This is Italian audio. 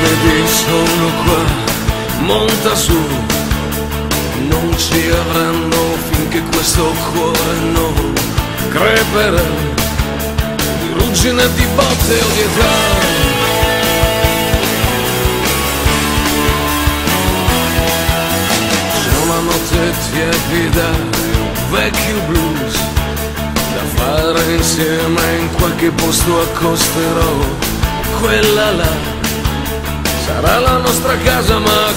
Vedi, sono qua, monta su, non ci avranno finché questo cuore non creperà di ruggine, di botte o di età. C'è una notte tiepida, un vecchio blues da fare insieme, in qualche posto accosterò quella là. Sarà la nostra casa, ma